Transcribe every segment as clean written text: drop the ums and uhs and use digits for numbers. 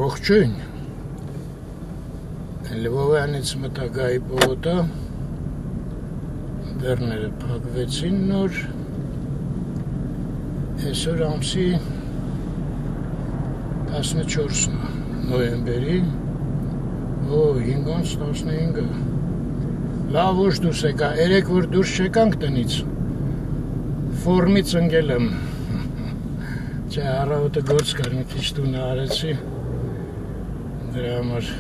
Ողջույն, Լվովյանից մտագայի պողոտա, դռները փակվեցին նոր, այսօր ամսի 14-ն նոյեմբերի, 5-15-ը, լավ ոչ դուրս եկա, երեկ որ դուրս չեկանք տնից, ֆորմից ընկել եմ, չէ առավոտը գործ կար, մի քիչ տունը արեցի, դրա համար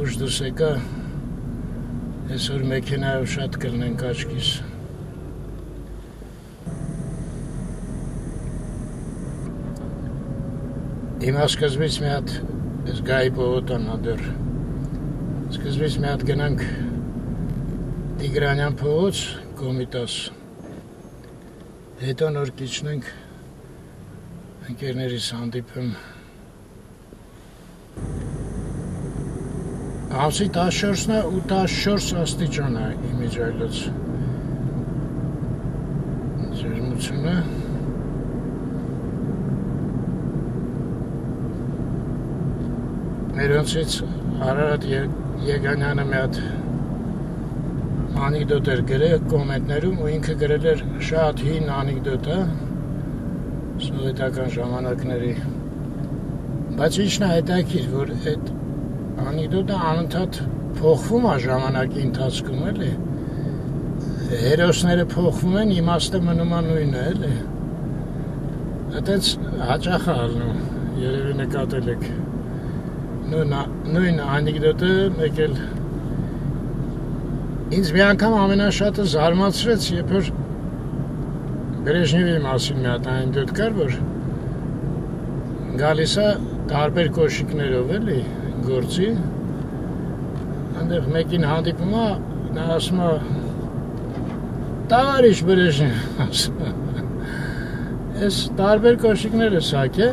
ուշ դուրս եկա, այսօր մեքենայով շատ կլնենք աչքիս։ Հիմա սկզբից մի հատ գայի պողոտան ադեր, սկզբից մի հատ գնանք Տիգրանյան փողոց, Կոմիտաս, հետո նոր կիչնենք ընկերներիս հանդիպեմ։ Ամսի 14-ն է ու 14 աստիճան է իմիջայլոց ջերմությունը։ Մերոնցից Արարատ Եգանյանը մի հատ անեկդոտ էր գրել կոմենտներում ու ինքը գրել էր շատ հին անեկդոտ է սովետական ժամանակների, բայց ինչն է հետաքրքիր, որ այդ անեկդոտը անընդհատ փոխվում է ժամանակի ընթացքում, էլի, հերոսները փոխվում են, իմաստը մնում է նույնը, էլի, այդպես հաճախ է ալնում, երևի նկատել եք, նույն անեկդոտը մեկ էլ ինձ մի անգամ ամենաշատը զարմացրեց, երբ որ Բրեժնևի մասին մի հատ անեկդոտ կար, որ գալիս է տարբեր կոշիկներով, էլի, գործի, այնտեղ մեկին հանդիպում է, նա ասում է, տավարիշ Բրեժնև, ասում է, ես տարբեր կոշիկներ ես հակ է,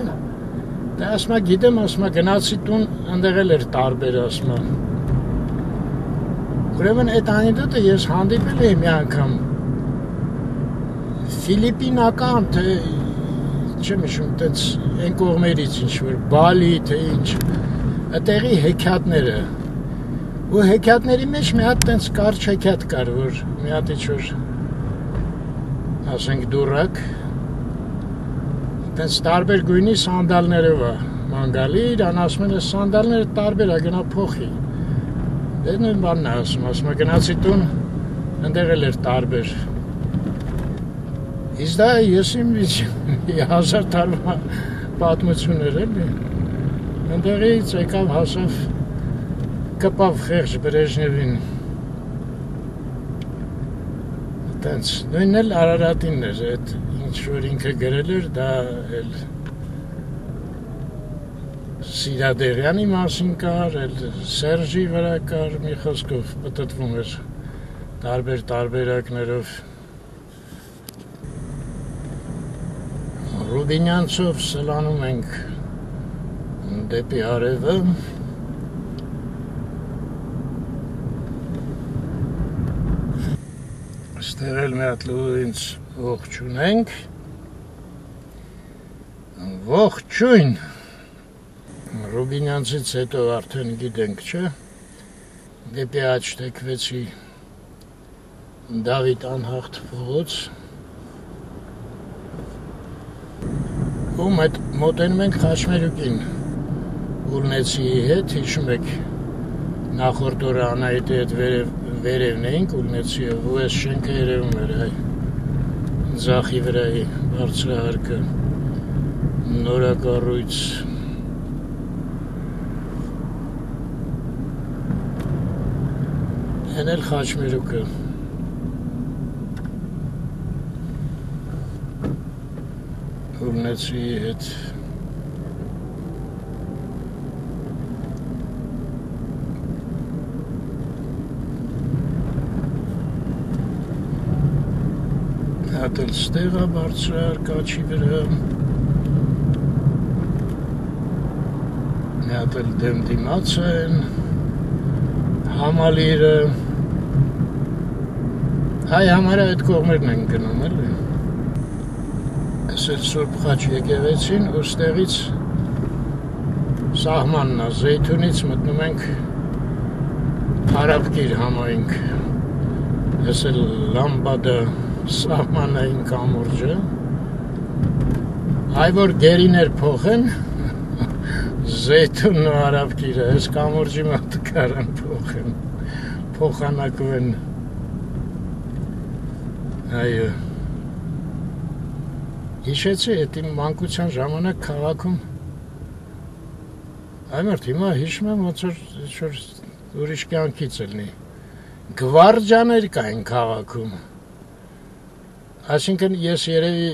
դա ասում է, գիտեմ, ասում է, գնացի տուն, այնտեղ էլ էր տարբեր, ասում է, ուրեմն այդ անեկդոտը ես հանդիպել էի մի անգամ ֆիլիպինական, թե չեմ հիշում, տենց այն կողմերից ինչ-որ, Բալի, թե ինչ, այդտեղի հեքիաթները, ու հեքիաթների մեջ մի հատ տենց կարճ հեքիաթ կար, որ մի հատ ինչ-որ, ասենք դուրակ, տենց տարբեր գույնի սանդալներով է մանգալի, իրան ասում են, այս սանդալները տարբեր է, գնա փոխի, Դե նույն բանն է ասում է, գնացի տուն, ընդեղ էլ էր տարբեր։ Իսկ դա ես իմ 1000 տարվա պատմություն էր էլի։ Ընդեղից եկավ հասավ, կպավ խեղճ Բրեժնևին։ Տենց, նույնն էլ Արարատինն էր, այդ ինչ որ ինքը գրել էր, դա էլ Սիրադեղյանի մասին կար, Սերժի վրա կար, մի խոսքով պտտվում էր տարբեր տարբերակներով։ Ռուբինյանցով սլանում ենք դեպի արևը։ Ստեղ էլ մի հատ լուրինց ողջունենք։ Ողջույն։ Ռուբինյանցից հետո արդեն գիտենք, չէ, դեպի աջ թեքվեցի Դավիթ անհաղթ փողոց, ում այդ մոտենում ենք Խաչմերուկին, Ուլնեցիի հետ, հիշում եք, նախորդ օրը Անահիտի հետ վերևն էինք Ուլնեցիով, ու այս շենքը երևում էր, ձախի վրայի բարձրահարկը, նորակառույց, Են էլ Խաչմերուկը։ Ուլնեցիի հետ։ Հատ էլ ստեղ է բարձրահարկ աչի վրա։ Մի հատ էլ դեմ դիմաց են։ Համալիրը հայ համարը այդ կողմերն են գնում, էլի։ Այս էլ Սուրբ Խաչ եկեղեցին ու ստեղից սահմանն է, Զեյթունից մտնում ենք Արաբկիր համայնք, ես էլ Լամբադա սահմանային կամուրջը, այ որ գերիներ փոխեն, Զեյթունն ու Արաբկիրը, ես կամուրջի մոտ կարան փոխեն, փոխանակվեն, այո, հիշեցի, էդ իմ մանկության ժամանակ քաղաքում, այմարդ հիմա հիշում եմ, ոնց որ ուրիշ կյանքից ելնի, գվարջաներ կային քաղաքում, այսինքն ես երևի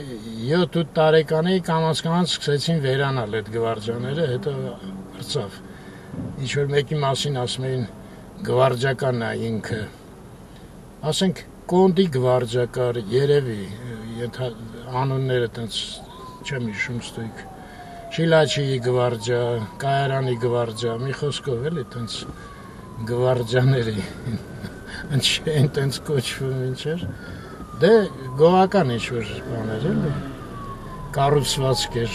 7-8 տարեկան էի կամաց սկսեցին վերանալ այդ գվարջաները, հետո արձավ, ինչ-որ մեկի մասին ասում էին գվարջականն է ինքը, ասենք կոնդի գվարջակար, երևի, անունները տենց չեմ հիշում ստույգ, Շիլաչիի գվարջա, Կայարանի գվարջա, մի խոսքով էլի տենց գվարջաների, ինչ են տենց կոչվում ինչեր, դե գողական ինչ-որ բաներ էլի, կառուցվածք էր,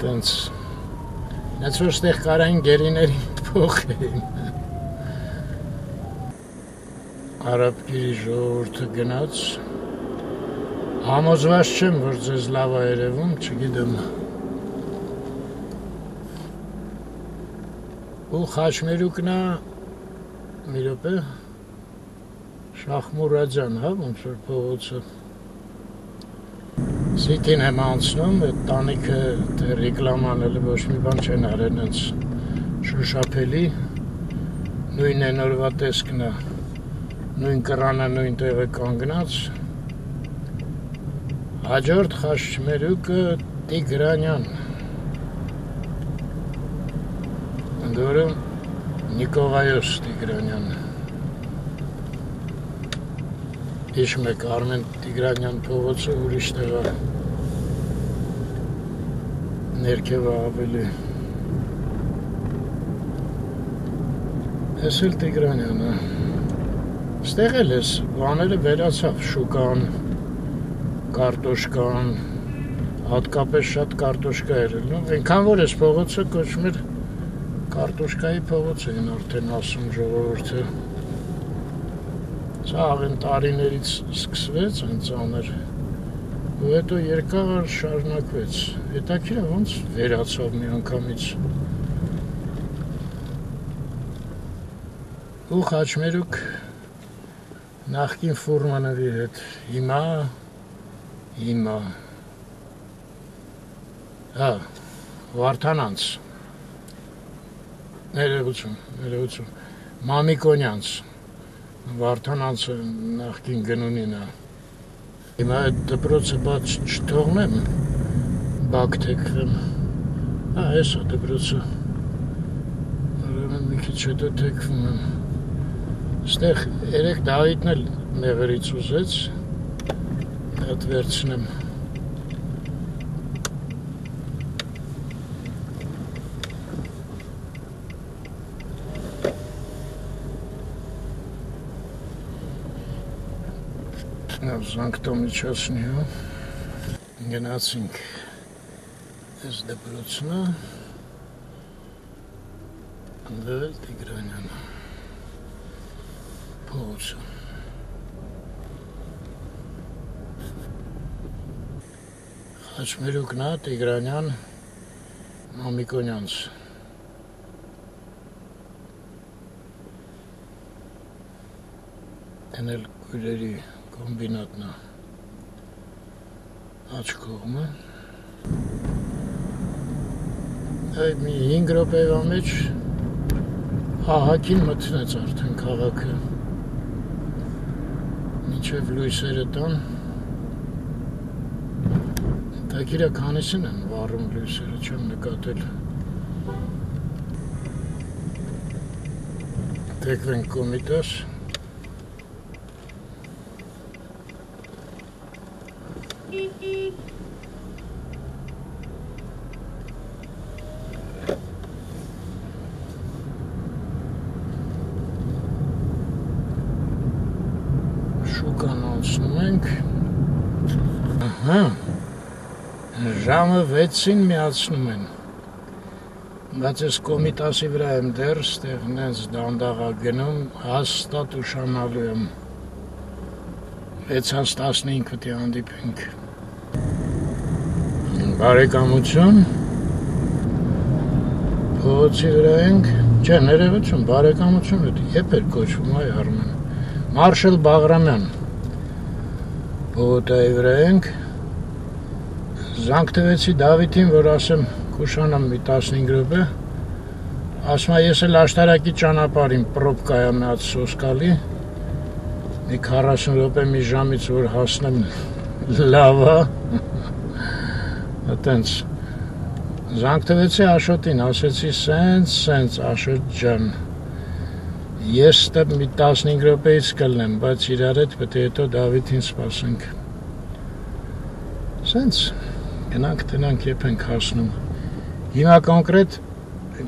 տենց, նենց որ ստեղ կարային գերիների փոխեին, Արաբկիրի ժողովուրդը գնաց, համոզված չեմ, որ ձեզ լավ է երևում, չգիտեմ, ու Խաչմերուկն է, մի րոպե, Շախմուրադյան, հա, ոնց որ փողոցը, Սիթին եմ անցնում, այդ տանիքը ռեկլաման էլ ոչ մի բան չեն արել, հենց շոշափելի, նույն էնորվա տեսքն է, նույն կռանը նույն տեղը կանգնած, հաջորդ Խաչմերուկը Տիգրանյան, ընդորը Նիկողայոս Տիգրանյան, հիշում եք Արմեն Տիգրանյան փողոցը ուրիշ տեղը, ներքևը ավելի, ես էլ Տիգրանյան է, ստեղ էլ ես բաները վերացավ, շուկան, կարտոշկան, հատկապես շատ կարտոշկա էր ելնում, այնքան որ ես փողոցը կոչում էր կարտոշկայի փողոց էին արդեն ասում ժողովուրդը, սա աղեն տարիներից սկսվեց այն ծանր, ու հետո երկար շարունակվեց, հետաքրքիր է ոնց վերացավ մի անգամից, ու Խաչմերուկ նախկին Ֆուրմանովի հետ, հիմա, հա, Վարդանանց, ներողություն, Մամիկոնյանց, Վարդանանցը նախկին գնունին է, հիմա այդ դպրոցը բաց չթողնեմ, բակ թեքվեմ, հա, ես է դպրոցը, մի քիչ հետո թեքվում եմ, ստեղ երեք Դավիթն էլ մեղրից ուզեց, հետ վերցնեմ, Զանգտոմիչասնի հա, գնացինք ես դպրոցնա, ընդվել Տիգրանյան, փողոցը, Խաչմերուկն է, Տիգրանյան, Մամիկոնյանց, են էլ կույրերի կոմբինատն է, աչ կողմը, այդ մի 5 րոպեվա մեջ ահագին մտնեց արդեն քաղաքը, մինչև լույսերը տան, տակիրա քանիսին են վառում լույսերը, չեմ նկատել, տեկվենք կոմիտաս, շուկան անցնում ենք, Ժամը 6-ին միացնում են։ Բայց ես Կոմիտասի վրա եմ դեռ, ստեղ նենց դանդաղա գնում, հաստատ ուշանալու եմ։ 6:15 պիտի հանդիպենք։ Բարեկամություն։ Փողոցի վրա ենք, չէ, ներողություն, բարեկամություն է, երբ էր կոչվում, այ Արմեն։ Մարշալ Բաղրամյան։ Փողոցի վրա ենք։ Զանգ տվեցի Դավիթին, որ ասեմ կուշանամ մի 15 րոպե։ Ասում է, ես էլ աշտարակի ճանապարհին պրոբկա եմ մի հատ սոսկալի։ Մի 40 րոպե մի ժամից որ հասնեմ լավ է։ Այտենց զանգ տվեցի Աշոտին, ասեցի սենց Աշոտ ջան։ Ես ստեղ մի 15 րոպեից կլնեմ, բայց իրար հետ պետք է հետո Դավիթին սպասենք։ Սենց գնանք տնանք երբ ենք հասնում։ Հիմա կոնկրետ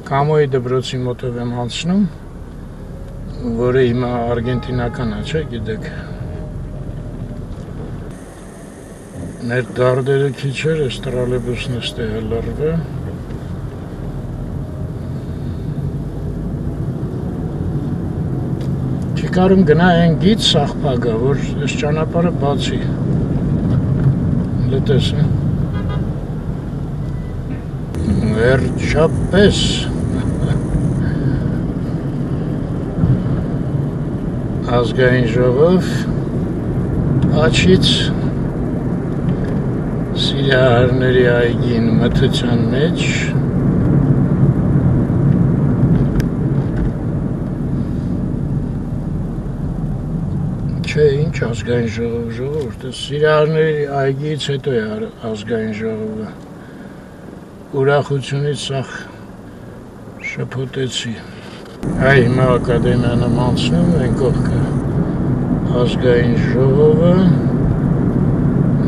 Կամոյի դպրոցի մոտով եմ անցնում, որը հիմա արգենտինական է, չէ, գիտեք։ Մեր դարդերը քիչ էր, այս տրոլեյբուսն էստեղ է լռվել։ Չի կարում գնա այն գիծ սաղփագա, որ այս ճանապարհը բացի։ Լետես է։ Վերջապես ազգային ժողով աչից Սիրահարների այգին մթության մեջ չէ, ինչ ազգային ժողով, Սիրահարների այգից հետո է ազգային ժողովը։ Ուրախությունից սաղ շփոթեցի։ Այ հիմա ակադեմիան եմ անցնում, այն կողքը ազգային ժողովը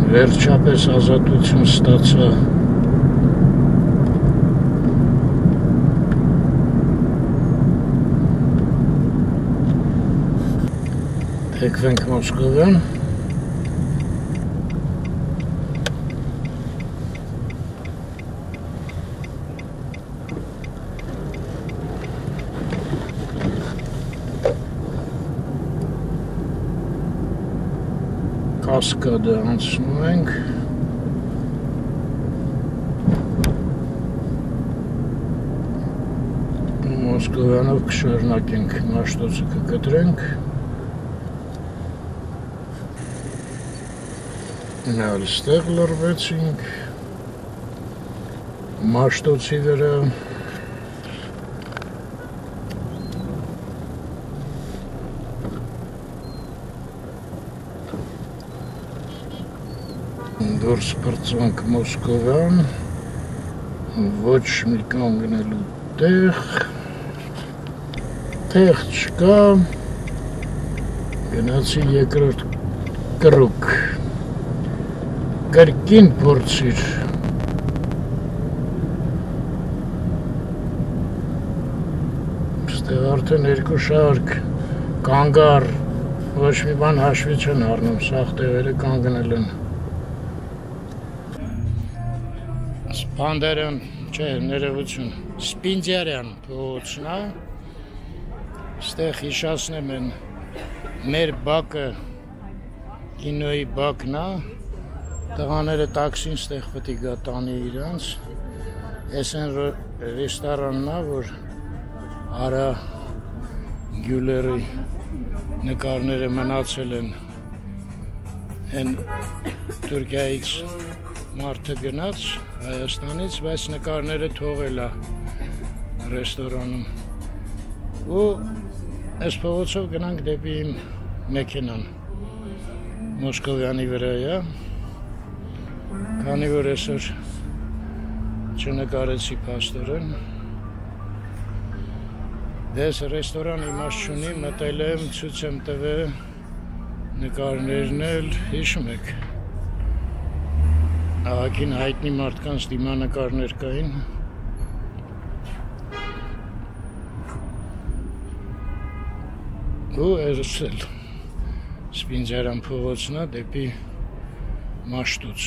վերջապես ազատություն ստացա։ Թեքվենք Մոսկովյան։ Կասկադը անցնում ենք։ Մոսկովյանով կշարունակենք, Մաշտոցը կկտրենք։ Նալ ստեղ լռվեցինք, Մաշտոցի վրա։ Դուրս պրծանք Մոսկովյան, ոչ մի կանգնելու տեղ չկա, գնացի երկրորդ կռուկ, կրկին փորձիր, ստեղ արդեն երկու շարք կանգար, ոչ մի բան հաշվի չեն առնում, սաղ տեղերը կանգնել են։ Սպանդերյան, չէ, ներողություն, Սպինդիարյան փողոցն է, ստեղ հիշացնեմ են մեր բակը, կինոյի բակն է, տղաները տաքսին ստեղ պետք է գա տանի իրանց, ես են ռեստորանն է, որ Արա Գյուլերի նկարները մնացել են են Թուրքիայից մարդը գնաց Հայաստանից, բայց նկարները թողել է ռեստորանում ու այս փողոցով գնանք դեպի իմ մեքենան Մոսկովյանի վրա է, քանի որ այսօր չնկարեցի փաստորեն, դες ռեստորան իմաստ չունի, մտել եմ, ցույց եմ տվել նկարներն էլ, հիշում եք ահագին հայտնի մարդկանց դիմանկարներ կային, ու այս էլ Սպինդիարյան փողոցն է դեպի Մաշտոց։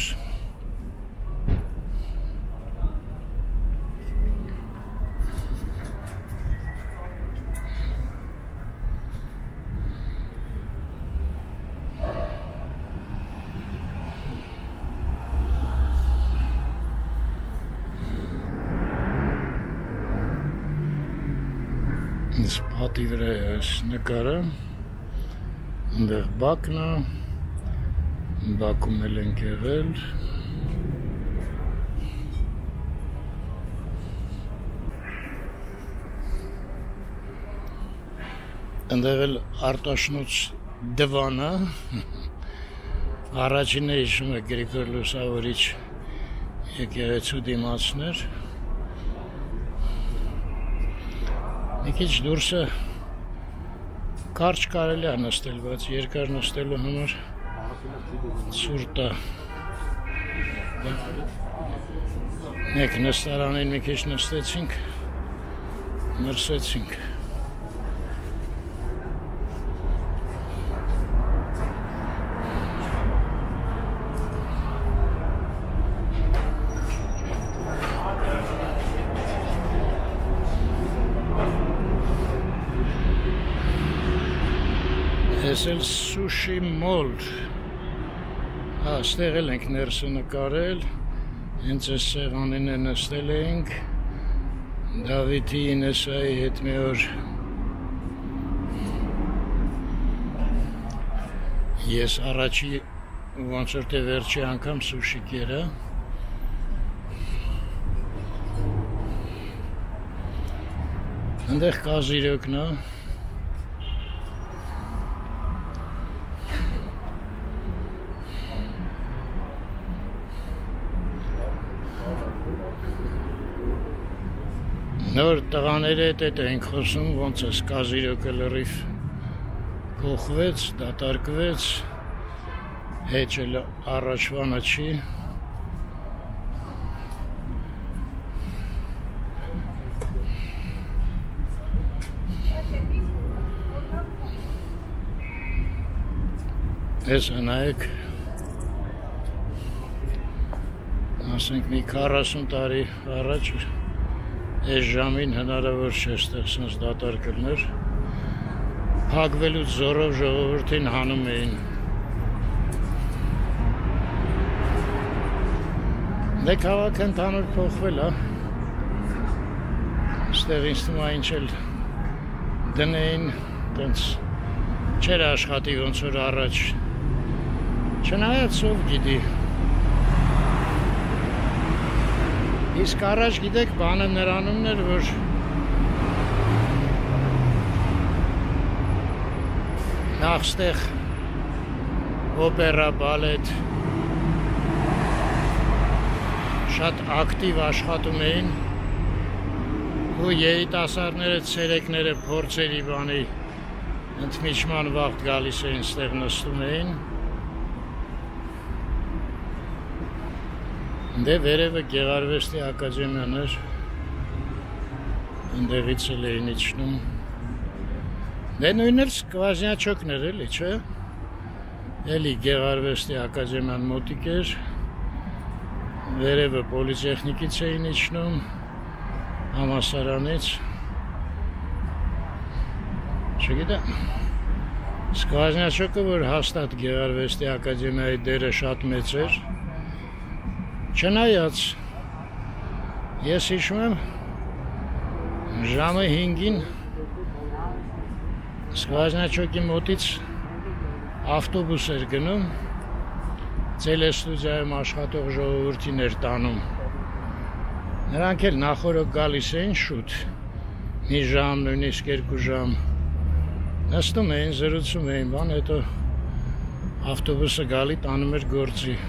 Ինձ պատի վրա է այս նկարը, ընդեղ բակն է, բակում էլ ենք եղել, ընդեղ էլ արտաշնոց դվանը, առաջինը հիշում է Գրիգոր Լուսավորիչ եկեղեցու դիմացներ, մի քիչ դուրսը կարճ կարելի է նստել, բայց երկար նստելու համար ցուրտ է։ Մեկ նստարանին մի քիչ նստեցինք, մրսեցինք։ Ես էլ Sushi Mall, ստեղ էլ ենք ներսը նկարել, հենց այս սեղանին է նստել էինք, Դավիթի Ինեսայի հետ մի օր ես առաջի ոնց որ թե վերջի անգամ սուշի կերա, ընդեղ կազիրոկն է, նոր տղաների հետ ենք խոսում, ոնց էս կազիրոկը լրիվ փոխվեց, դատարկվեց, հեչ էլ առաջվանը չի։ Ես նայեք, ասենք մի 40 տարի առաջ այս ժամին հնարավոր չէ ստեղ սենց դատարկելներ, փակվելուց զորով ժողովրդին հանում էին։ Դե քաղաքը ընդհանուր փոխվել է, ստեղ ինձ թվում է ինչ էլ դնեին, տենց չէր աշխատի ոնց որ առաջ, չնայած ով գիտի։ Իսկ առաջ գիտեք բանը նրանումն էր, որ նախ ստեղ օպերա, բալետ շատ ակտիվ աշխատում էին ու երիտասարդները, ցերեկները փորձերի բանի ընդմիջման վաղտ գալիս էին, ստեղ նստում էին։ Դե վերևը Գեղարվեստի ակադեմիան էր, ընդեղից էլ էին իջնում։ Դե նույնն էլ Սկվազնյաչոկն էր էլի, չէ՞։ Էլի Գեղարվեստի ակադեմիան մոտիկ էր, վերևը պոլիտեխնիկից էին իջնում, համալսարանից։ Չգիտեմ, Սկվազնյաչոկը, որ հաստատ Գեղարվեստի ակադեմիայի դերը շատ մեծ էր, չնայած, ես հիշում եմ, ժամը 5-ին Սկվազնյաչոկի մոտից ավտոբուս էր գնում, տելեստուդիայում աշխատող ժողովրդին էր տանում։ Նրանք էլ նախօրոք գալիս էին շուտ, մի ժամ, նույնիսկ 2 ժամ, նստում էին, զրուցում էին, բան, հետո ավտոբուսը գալի տանում էր գործի։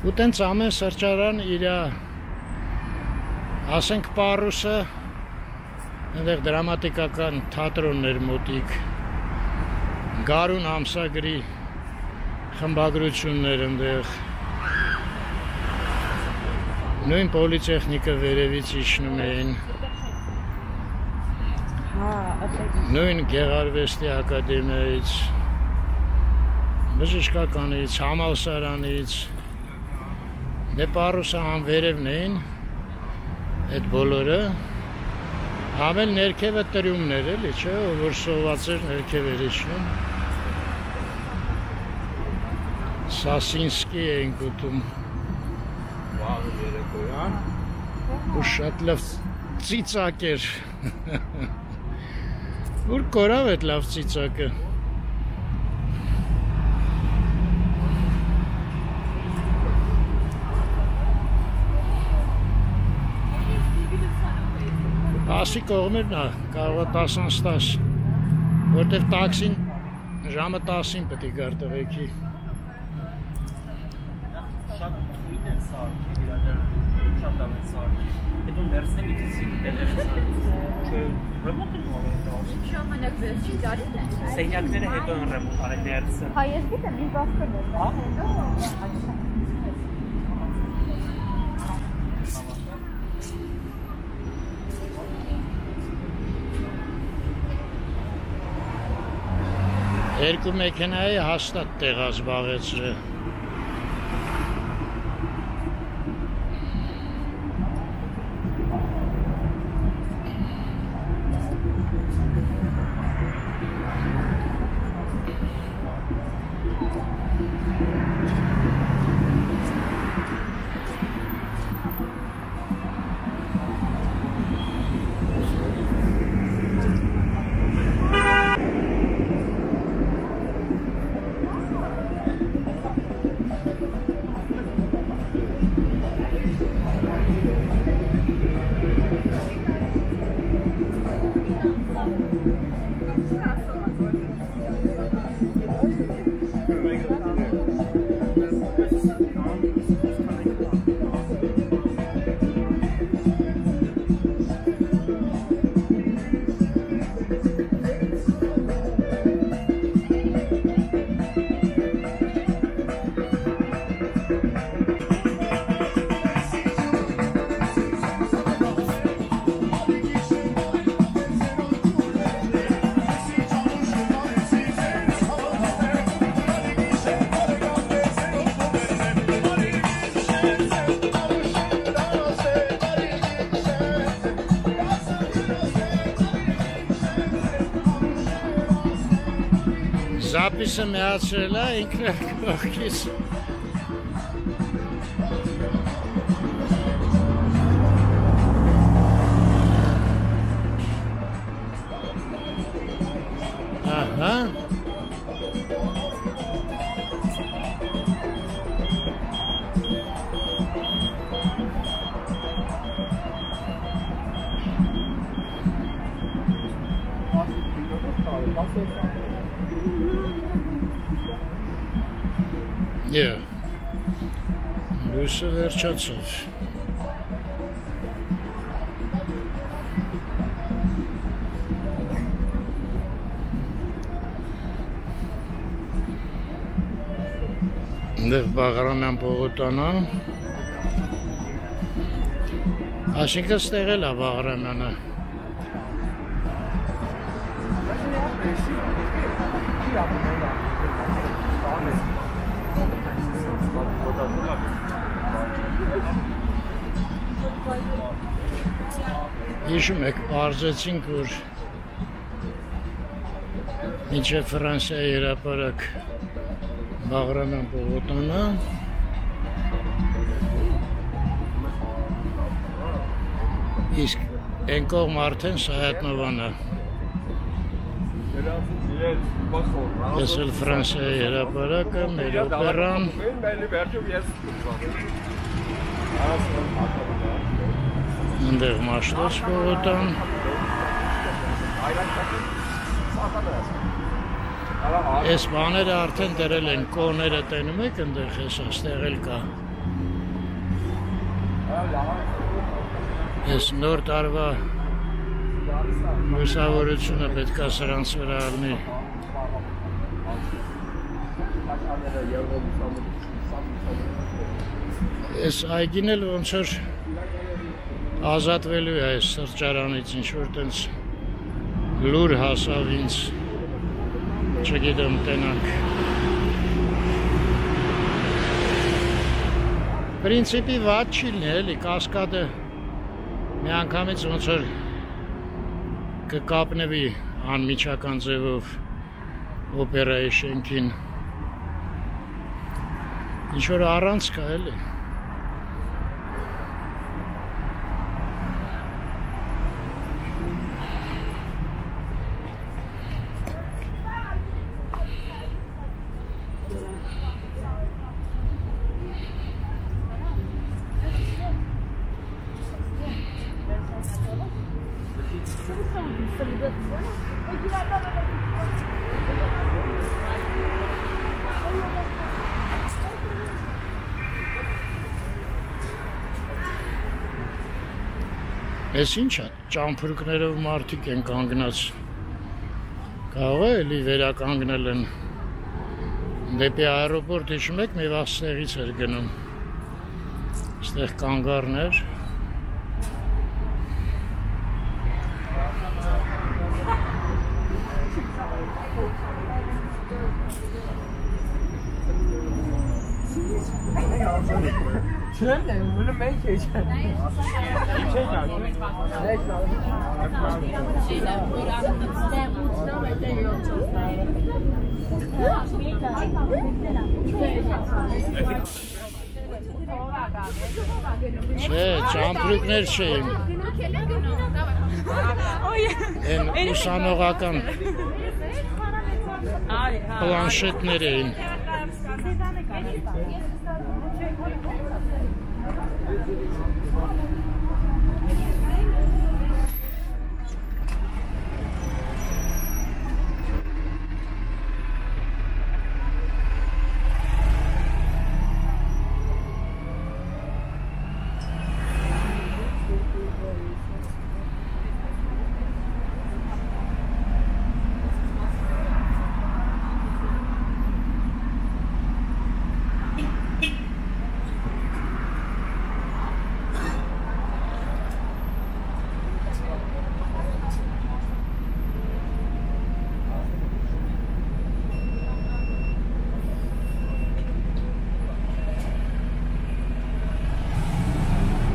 Ու տենց ամեն սրճարան իրա, ասենք Պարուսը, այնտեղ դրամատիկական թատրոնն էր մոտիկ, Գարուն ամսագրի խմբագրություններ այնտեղ, նույն պոլիտեխնիկը վերևից իջնում էին, նույն Գեղարվեստի ակադեմիայից, բժշկականից, համալսարանից, դե Պարուսը անվերևն էին, այդ բոլորը, ամել ներքևը տրյումներ էլի, չէ, որ սոված էր ներքև էր իջնում, Սասինսկի էինք ուտում, ու շատ լավ ծիծակ էր, Ուր կորավ այդ լավ ծիծակը։ Տասի կողմերն է, կարող է 10-10, որտև տաքսին ժամը 10-ին պետք է գար տղեկի։ Շատ թույն են սարքի, շատ լավ են սարքի։ Հետո ներսն է միտիսի չէ, ռեմոնտ են արել։ Ինչ ժամանակ վերջի տարին են։ Սենյակները հետո են ռեմոնտ արել ներսը։ Հա, ես գիտեմ, ինչ բախտն է։ Հետո Երկու մեքենայի հաստատ տեղ ազբաղեցրել։ Զապիսը միացրել է, ինքն էլ կողքից։ Ահա։ Yeah. Լույսը վերջացավ։ Դեռ Բաղրամյան պողոտանա։ Այսինքն ստեղել է Բաղրամյանը։ Հիշում եք, պարզեցինք, որ մինչև Ֆրանսիայի հրապարակ Բաղրամյան պողոտանը իսկ են կողմ արդեն Սայաթնովան է։ Ես էլ Ֆրանսիայի հրապարակը, մեր օպերան։ Ընդեղ Մաշտոց պողոտան։ Այս բաները արդեն դրել են, կոները տենում եք ընդեղ ես աստեղել կա։ Ես նոր տարվա լուսավորությունը պետք է սրանց վրա առնի։ Ես այգին էլ ոնց որ ազատվելու է այս սրճարանից, ինչ-որ տենց լուր հասավ ինձ, չգիտեմ տենանք։ Պրինցիպի վատ չի լինի, էլի, կասկադը մի անգամից ոնց որ կկապնվի անմիջական ձևով օպերայի շենքին։ Ինչ-որ առանց կա, էլի։ Էս ինչ է, ճամփրուկներով մարդիկ են կանգնած, կարող է էլի վերականգնել են, դեպի այրոպորտ հիշում եք, մի վաստեղից էր գնում, ստեղ կանգառներ, Չեմ դեմ, մնում ենք է չեմ։ Չէ, ճամփրուկներ չէին, են ուսանողական պլանշետներ էին։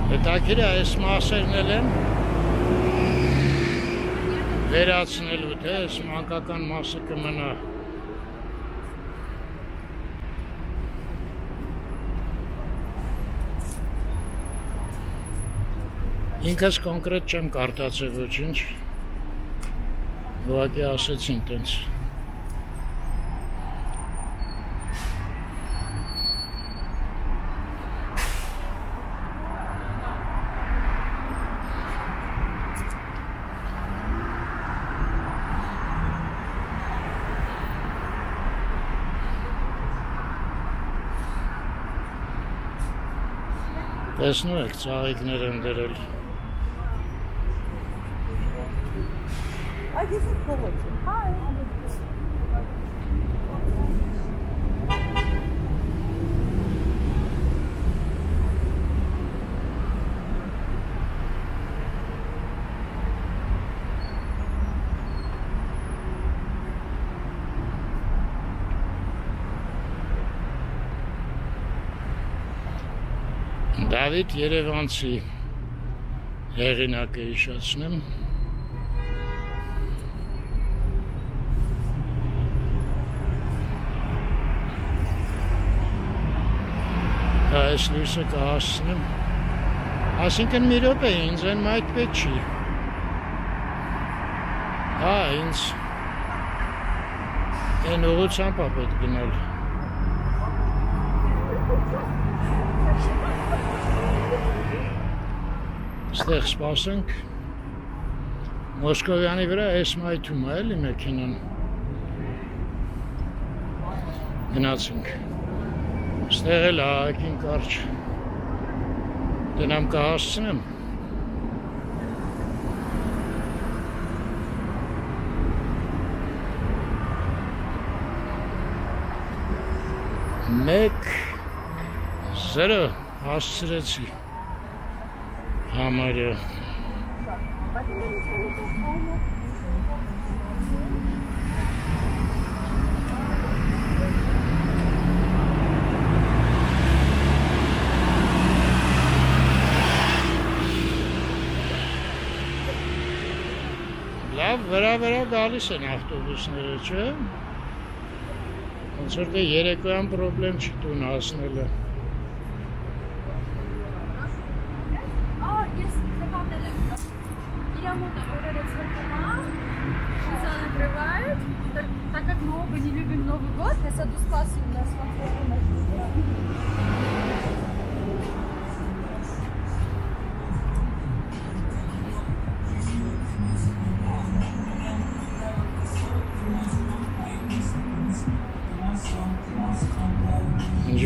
Հետաքրքիր է, այս մասերն էլ են վերացնելու, թե այս մանկական մասը կմնա։ Ինքս կոնկրետ չեմ կարդացել ոչինչ, ուղղակի ասեցին տենց։ Տեսնում եք, ծաղիկներ են դրել։ Դավիթ Երևանցի հեղինակը հիշեցնեմ։ Այս լույսը կհասցնեմ։ Այսինքն մի րոպե, ինձ այն մայթ պետք չի։ Հա, ինձ այն ուղղությամբ է պետք գնալ։ Ստեղ սպասենք, Մոսկովյանի վրա այս մայթում է էլի մեքենան, գնացինք, ստեղ էլ ահակին կարճ, դենամ կհասցնեմ, մեկ, 0 հասցրեցի, համարը լավ վրա գալիս են ավտոբուսները, չէ՞։ Ոնց որ դե երեկոյան պրոբլեմ չի տուն հասնելը։ Так как мы оба не любим Новый год, я саду спасу нас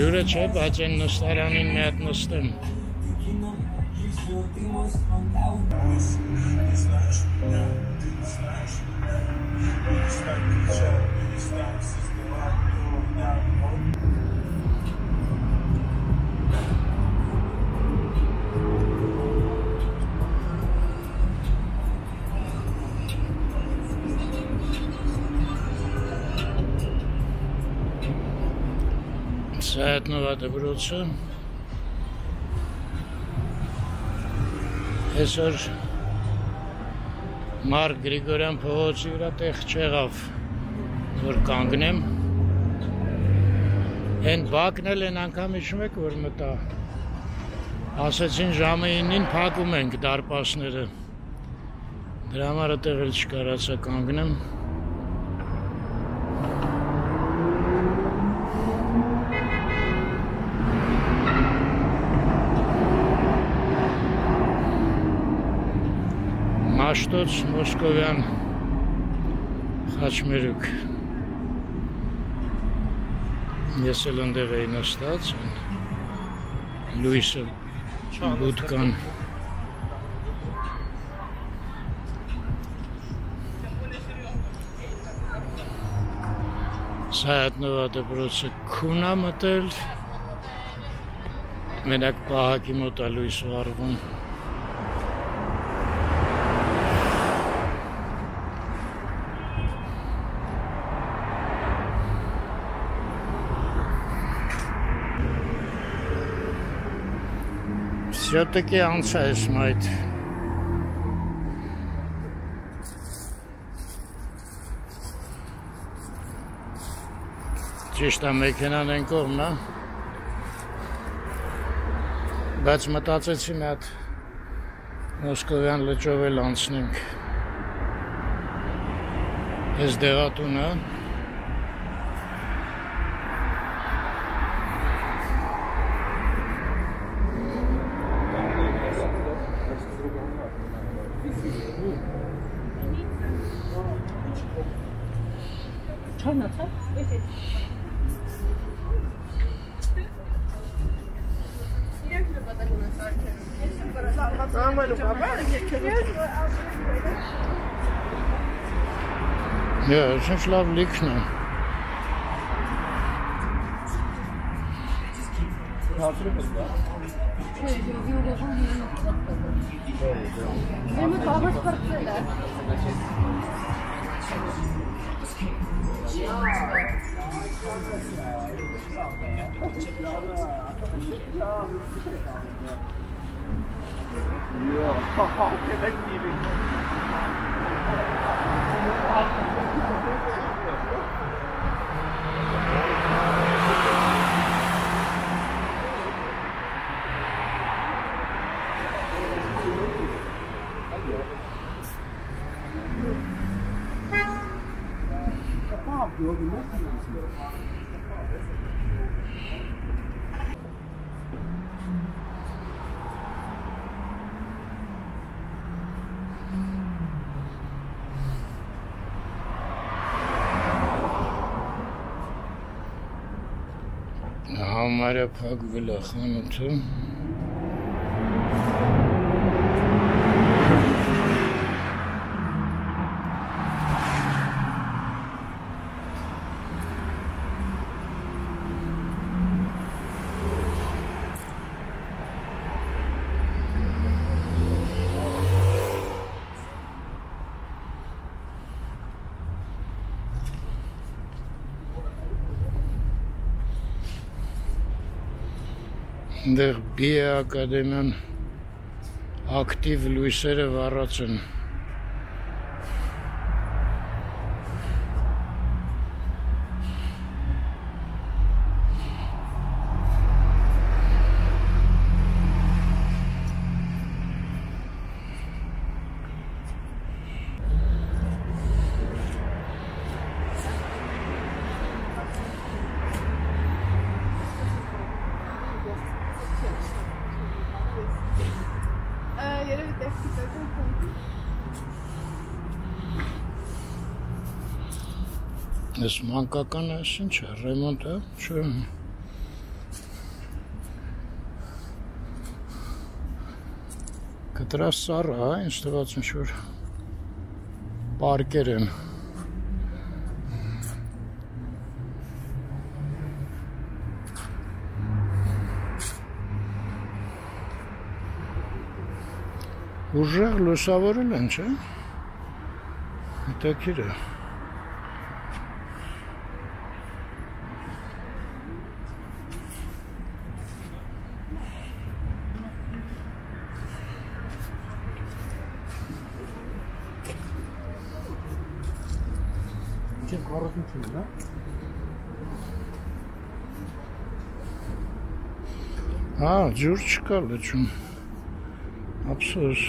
Ջուրը չէ, բայց այն նստարանին մի հատ նստեմ։ Սա հետնովա դպրոցը։ Այսօր Մարկ Գրիգորյան փողոցի վրա տեղ չեղավ, որ կանգնեմ։ Են բակն էլ են անգամ հիշում եք, որ մտա։ Ասեցին ժամը 9-ին փակում ենք դարպասները։ Դրա համար այդտեղ էլ չկարացա կանգնեմ։ Մաշտոց Մոսկովյան Խաչմերուկ։ Ես էլ ընդեղ էի նստած, Լույսը բուդկան։ Սա հետնովա դպրոցը քունա մտել, մենակ պահակի մոտ է լույս վառվում։ Все-таки անցա ես մայթ։ Ճիշտ է մեքենան են կողմն է։ Բայց մտածեցի մի հատ Մոսկովյան լճով էլ անցնենք։ Ես դեղատունը։ Очень лավ лично. Համարյա փակվել է խանութը։ Դեղ բիե ակադեմյան ակտիվ լույսերը վառած են։ Ես մանկական ես ինչ է, ռեմոնտ է, չէ։ Պատրաստ սառը, հա, ինձ թվաց ինչ-որ պարկեր են։ Ուժեղ լուսավորել են, չէ՞։ Հետաքրքիր է։ Հա, ջուր չկա լճում, ափսոս։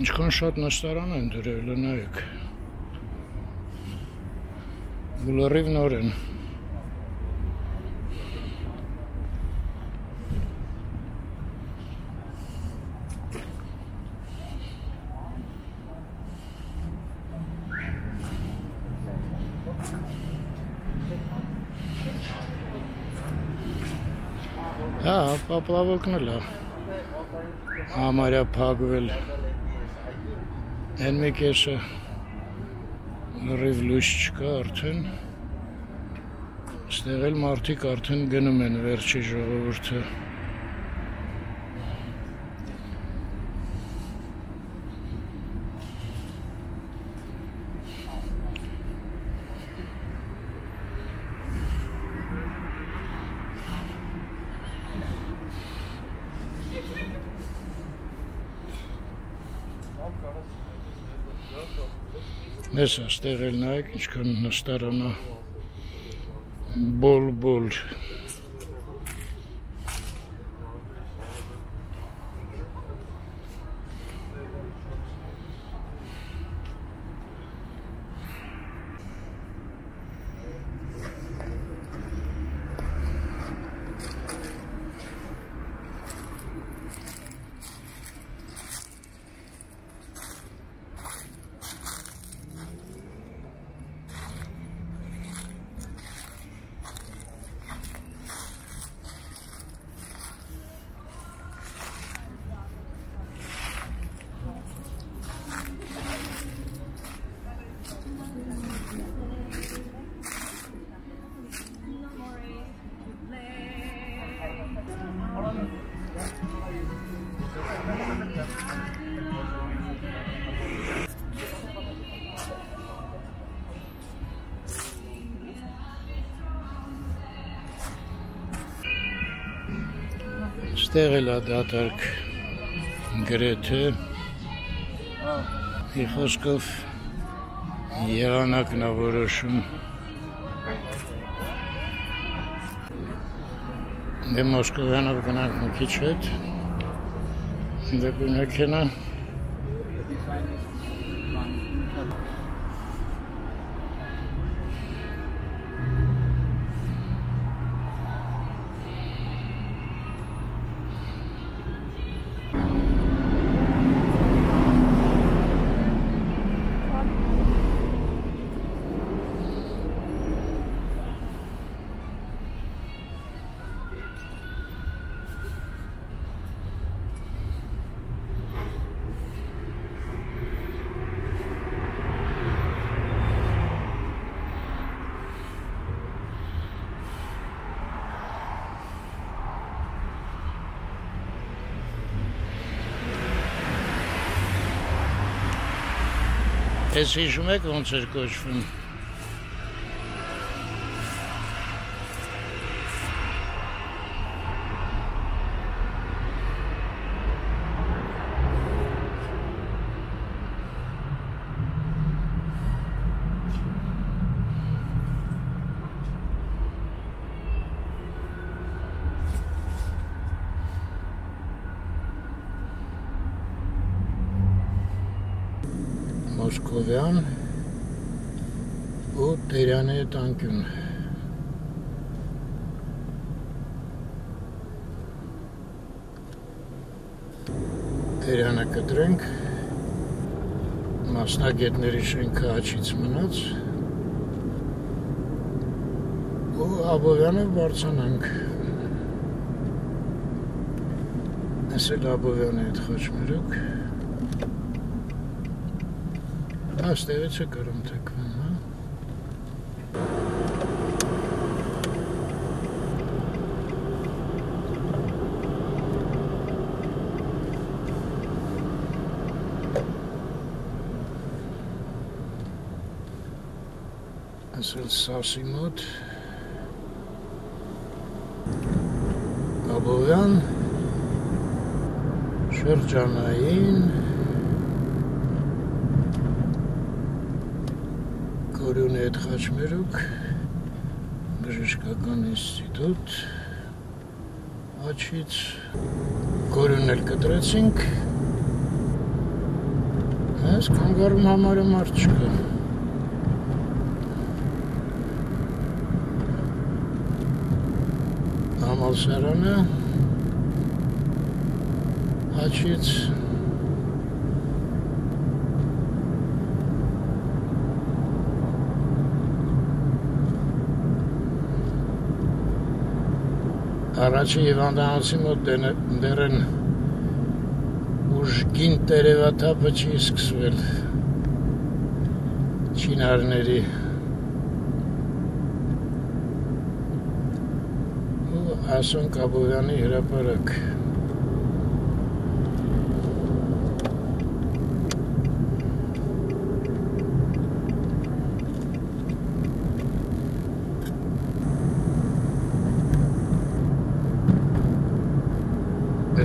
Ինչքան շատ նստարան են դրել, նայեք։ Լրիվ նոր են։ Հա, պապլավոկն էլ է համարյա փակվել։ Են մի կեսը լրիվ լույս չկա արդեն։ Ստեղ էլ մարդիկ արդեն գնում են վերջի ժողովուրդը։ Ես աստեղ էլ նայեք ինչքան նստարանա բոլ-բոլ։ Ստեղ էլ է դատարկ գրեթե մի խոսքով եղանակն է որոշում դե Մոսկովյանով գնանք մի քիչ հետ դեպի մեքենա Ես հիշում եք ոնց էր կոչվում Մոսկովյան ու Տերյանի հետ անկյուն Տերյանը կտրենք մասնագետների շենքը աչից մնաց Աբովյանով բարձանանք։ Այս էլ Աբովյանի հետ խաչմերուկ։ Աստեղից է կրում թեքվում, հա։ Ասել Սասի մոտ Աբովյան շրջանային Կորյունի հետ խաչմերուկ բժշկական ինստիտուտ աչից Կորյունն էլ կտրեցինք այս կանգարում համարը մարդ չկա Համալսարանը աչից Առաջի հիվանդանոցի մոտ դեռ են ուժգին տերևաթափը չի սկսվել չինարների Ասոնք Աբովյանի հրապարակ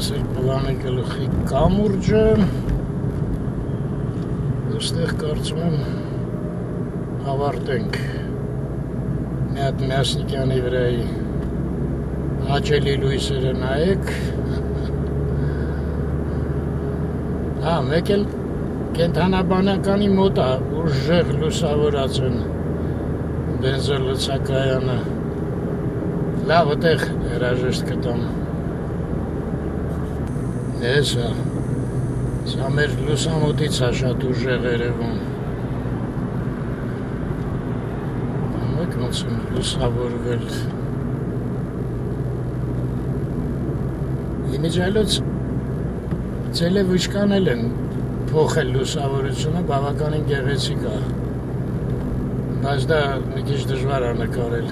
Այս էլ պլանի գլխի կամուրջը Ոստեղ կարծում եմ ավարտենք մի հատ Միասնիկյանի վրայի Հաճելի լույսերը նայեք Հա, մեկ էլ կենթանաբանականի մոտ է ուժեղ լուսավորած են բենզոլցակայանը լավ այդեղ հրաժեշտ կտամ Էսա Սա մեր լուսամուտից է շատ ուժեղ երևում Ամեք ոնց են լուսավորվել Իմիջայլոց Ցելևուչկան էլ են փոխել լուսավորությունը բավականին գեղեցիկ է բայց դա մի քիչ դժվար է նկարել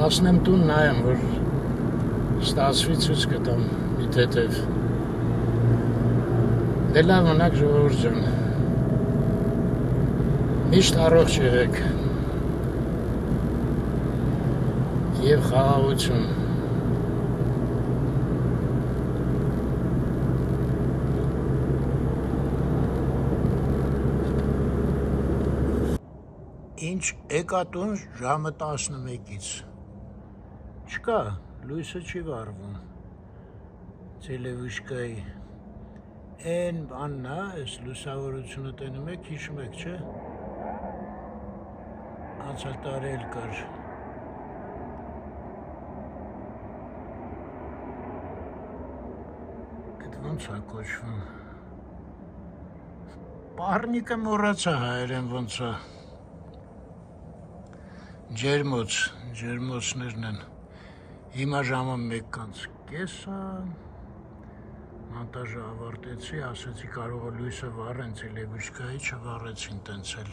Ասնեմ տուն նայեմ որ ստացվի ցույց կտամ մի թեթև Դե լավ մնաք ժողովուրդ ջան Միշտ առողջ եղեք Եվ խաղաղություն Ինչ էկատուն ժամը 11-ից Չկա, լույսը չի վառվում Ցելևուշկայի Են բանն է, այս լուսավորությունը տենում եք, հիշում եք, չէ Անցյալ տարի էլ կար Այդ ոնց է կոչվում Պառնիկը մոռացա հայերեն ոնց է Ջերմոցներն են Հիմա ժամը 1:30 է Մոնտաժը ավարտեցի, ասեցի կարող է լույսը վառեն Ցելևուշկայի, չվառեցին տենց էլ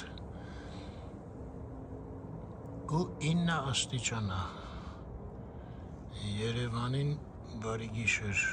Ու 9 աստիճան է Երևանին բարի գիշեր